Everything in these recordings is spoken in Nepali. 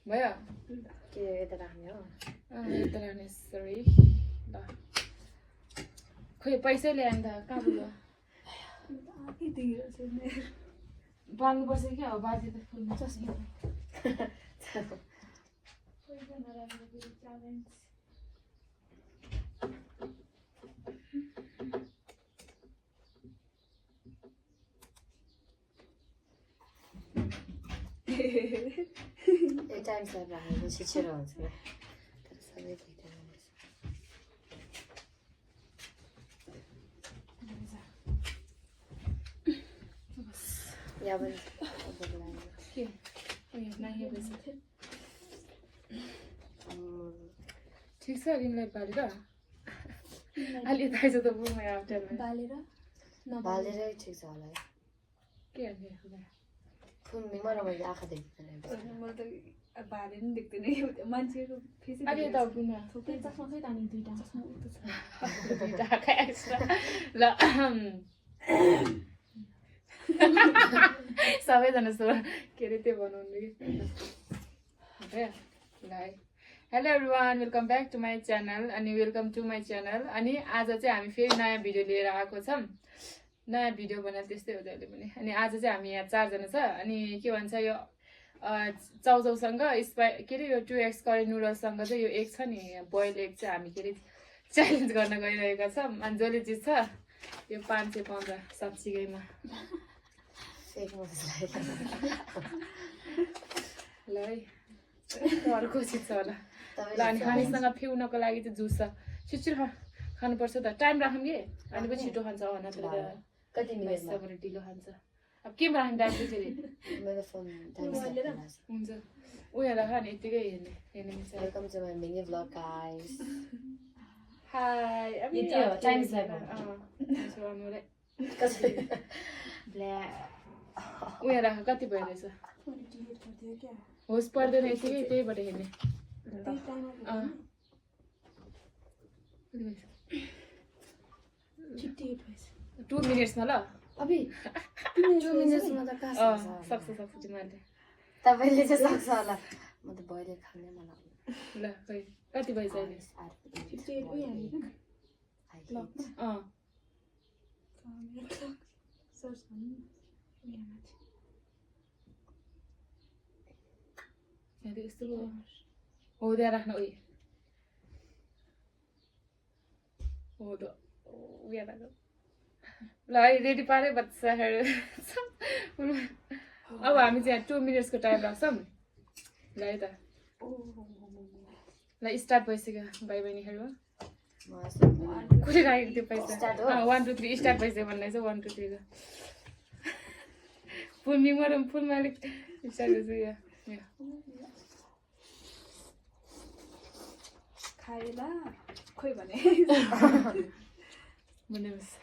भयो के यता राख्ने हो यता राख्ने सरी ल खोइ पैसै ल्याएन त कहाँ पुग्यो बाल्नुपर्छ क्या हो बाजे त फुल्नु चस्मा पैसा नराखेर च्यालेन्ज ए टाइम सेभ राखेको छिटो हुन्छ तर सबै भइदिनु या पनि के नयाँ पैसा ठिक छ रिङलाइट बालेर अलि थाहा छ त बुमै आफ्टर बालेरै ठिक छ होला के हेर्ने फुलमा र मैले आँखा देख्दैन मैले त बाले नि देख्दैन मान्छेको फेस अलि यता बुमा थुप्रै चस्मा खै तानी दुईटा ल सबैजना सो के अरे त्यो बनाउनु कि ल hello everyone welcome back to my channel अनि वेलकम टु माई च्यानल अनि आज चाहिँ हामी फेरि नयाँ भिडियो लिएर आएको छौँ नयाँ भिडियो बनाएर त्यस्तै हो जहिले पनि अनि आज चाहिँ हामी यहाँ 4 जना छ अनि के भन्छ यो चाउचाउसँग के अरे यो 2x करी नुडल्ससँग चाहिँ यो एग छ नि बोइल एग चाहिँ हामी के अरे च्यालेन्ज गर्न गइरहेका छौँ अनि जसले जित्छ यो 515 साँच्चीकैमा ल है अर्को जित्छ होला ल अनि खानेसँग पिउनको लागि चाहिँ जुस छ छिटो खानुपर्छ त टाइम राखौँ कि अनि पनि छिटो खान्छ नत्र त कति मिनटमा ढिलो खान्छ अब केमा राख्ने टाइम चाहिँ फेरि मेरो फोन टाइम हुन्छ उयो राख नि यतिकै हेर्ने मिल्छ welcome to my mini vlog guys hi अब यति हो टाइम सेभ उयो राख कति भइरहेछ होस् पर्दैन यतिकै त्यहीबाट हेर्ने 2 मिनट्समा ल अबि 2 मिनट्समा त कहाँ सक्छ तिमीहरूले तपाईले चाहिँ सक्छ होला म त बहिले खाने मलाई ल खै कति भइसक्यो अहिले यस्तो हो त्यहाँ राख्नु उयो हो त उयो राख्नु ल है रेडी पारे बच्चाहरू अब हामी चाहिँ 2 मिनट्सको टाइम राख्छौँ ल है त ल स्टार्ट भइसक्यो भाइ बहिनीहरू कसले राखेको त्यो पैसा 1 2 3 स्टार्ट भइसक्यो भन्ने चाहिँ 1 2 3 फुलमा अलिक स्टार्ट भइसक्यो खाएला खोइ भने भन्नुहोस्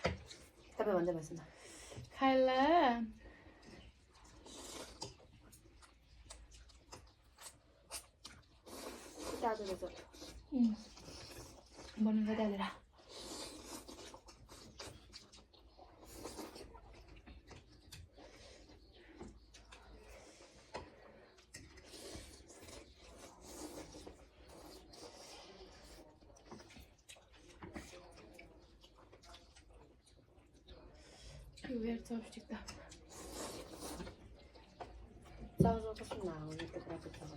तपाईँ भन्दै बस्नु न खाएला तातो रहेछ बनाउनु डालेर Weird chopstick da. चाउचाउ कस्तो नआउने त्यो कुरा चाहिँ थाहा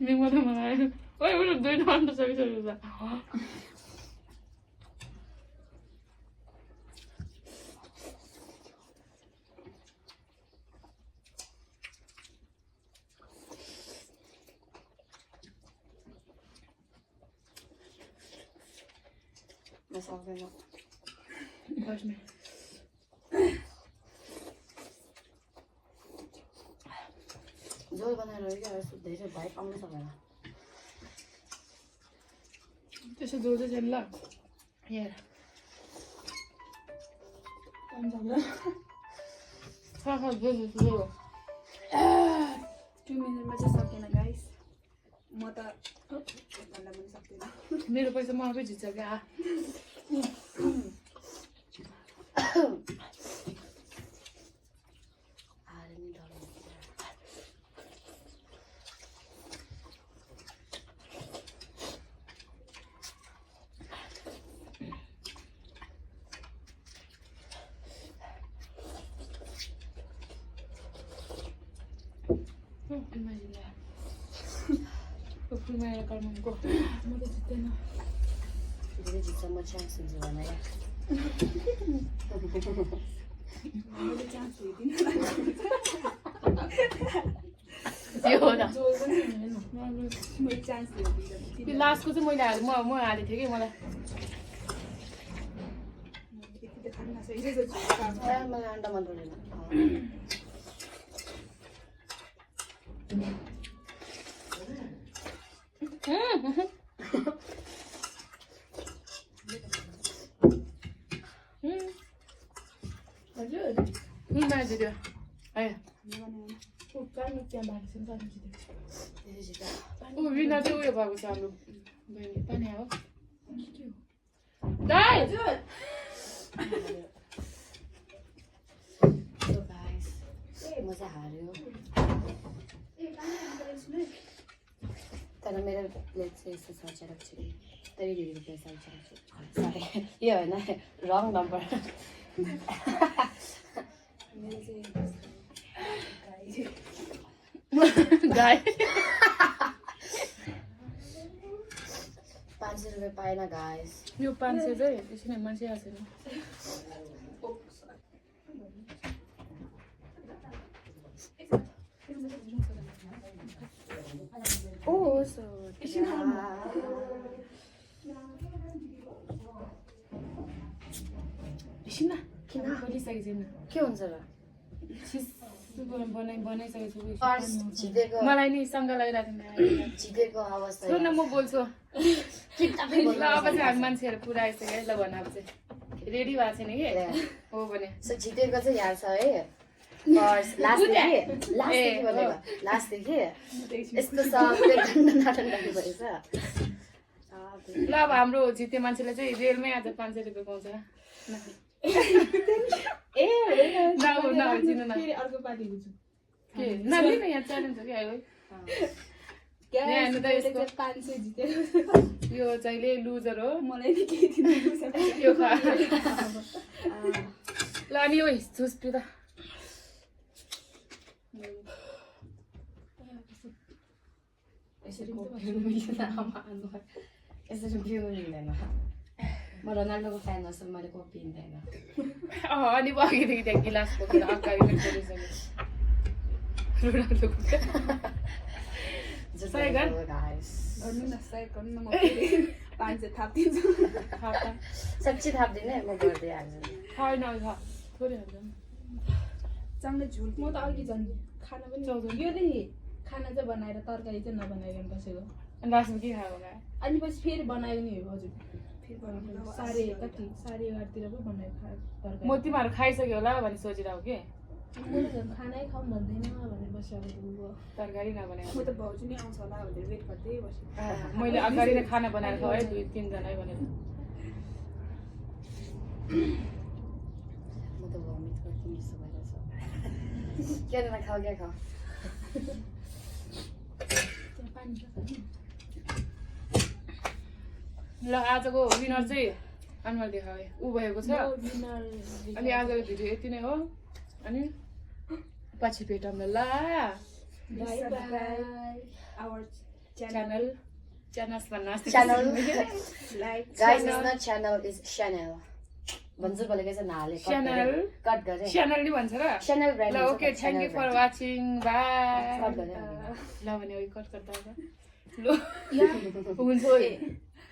Minggu tu mana? Oh, udah 2 tahun tu saya sudah. सक्दैन बस्ने झोल बनाएर क्या धेरै भाइ पाउनु सक्दैन त्यसो जोड चाहिँ ल हेर टु मिनटमा चाहिँ सकेन गाइस त भन्दा पनि सक्दैन। मेरो पैसा म आफै झिच्छ क्या हारे नि डराउँछ। फुलमा कर्मको म त जित्दैन धेरै जित्छ म चान्स हुन्छ भने मैले चान्स दिदिनँ। त्यो हो त मैले चान्स दिदिनँ। त्यो लास्टको चाहिँ मैले हालेँ म हालेको थिएँ कि मलाई यति त खान नसकिरहेको छु। मलाई अन्डा मन पर्दैन। हजुर फुलमा जित्यो आयो धेरै जित्छ। ऊ विना चाहिँ उयो भएको छ हाम्रो बहिनी पानी हो दाइ हजुर So guys, म चाहिँ हार्यो। तर मेरो प्लेट चाहिँ यस्तो छ चरक छ कि 30 रुपियाँ चरक छ। सरी यो होइन रङ नम्बर। मेरो चाहिँ गाई 500 रुपियाँ पाएन गाइस। यो 500 चाहिँ एकछिन मान्छे आएको छैन Oh, so एकछिन एकछिन किन बनिसकेको छैन के हुन्छ र? बनाइसकेको छु फर्स्ट जितेको मलाई नि सँग लगाइरहेको थिएँ जितेको अवस्था। सुन न म बोल्छु ल किताबै अब चाहिँ हामी मान्छेहरू पुरा आइसक्यो है ल भन अब चाहिँ रेडी भएको छैन कि हो भने सो जितेको चाहिँ यहाँ छ है। फर्स्ट लास्टदेखि यस्तो छ ठन्डा भएछ। ल अब हाम्रो जित्ने मान्छेले चाहिँ रेलमै आज 500 रुपियाँ पाउँछ ए होइन चिन्नु न फेरि अर्को पार्टी हुन्छु। के नलिनु न यहाँ च्यालेन्ज हो कि आयो यहाँ हेर्नु त यसको 500 जितेको यो चाहिँ लुजर हो मलाई नि केही दिनु यो खा ल अनि ओइ चुस प्रिता यसरी पिउनु मिल्दैन आमा अनुहार यसरी पिउनु मिल्दैन। म रोनाल्डोको फ्यान जस्तो मैले कोक पिँदैन। अनि अघिदेखि त्यहाँ गिलास बोकेर अगाडि गरिसक्यो रोनाल्डोको Saigon? गाइस गर्नु न सही गर्नु न म फेरि 500 थपिदिन्छु। साँच्ची थाप्दिनँ म गर्दै हाल्छु। होइन थोरै हुन्छ चाङ्गे झुल म त अघि झन् खाना पनि यो देखि खाना चाहिँ बनाएर तरकारी चाहिँ नबनाइकन बसेको अनि लास्टमा के खायो होला अनि पछि फेरि बनायो नि हजुर फेरि बनाएको 11:30 पो बनायो तरकारी म तिमीहरू खाइसक्यो होला भने सोचिरहेको कि मैले झन् खानै खाऊँ भन्दैन भनेर बसिरहेको तरकारी नबनाएको म त भाउजू नै आउँछ होला भनेर वेट गर्दै बसेँ। मैले अगाडि नै खाना बनाएर खुवाएँ 2-3 जना भनेर म त भमिट गर्छु जस्तो भइरहेछ। के खाऊ क्या खाऊ। ल आजको विनर चाहिँ अनुहार देखाए ऊ भएको छ अनि आजको भिडियो यति नै हो अनि पछि भेटौँ ल Bye bye. Our channel channels भन्नु Channel. like Guys, it's not channel, it's channel. भन्छु बोलेको चाहिँ नहाले Channel. कट गरे। च्यानल नि भन्छ र Channel brand ल okay thank you for watching bye cut गरे। ल भने कट गर्दा ल हुन्छ